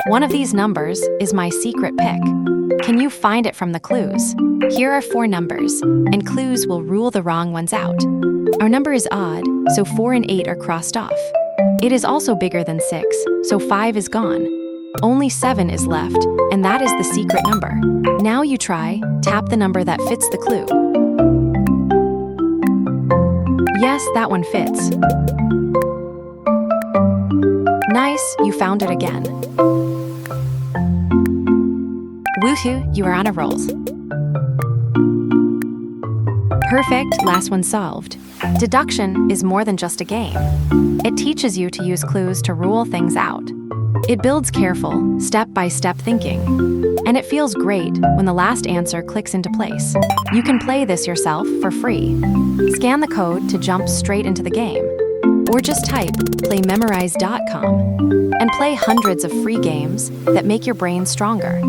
One of these numbers is my secret pick. Can you find it from the clues? Here are 4 numbers, and clues will rule the wrong ones out. Our number is odd, so 4 and 8 are crossed off. It is also bigger than 6, so 5 is gone. Only 7 is left, and that is the secret number. Now you try, tap the number that fits the clue. Yes, that one fits. Nice, you found it again. Woohoo, you are on a roll. Perfect, last one solved. Deduction is more than just a game. It teaches you to use clues to rule things out. It builds careful, step-by-step thinking. And it feels great when the last answer clicks into place. You can play this yourself for free. Scan the code to jump straight into the game. Or just type PlayMemorize.com and play hundreds of free games that make your brain stronger.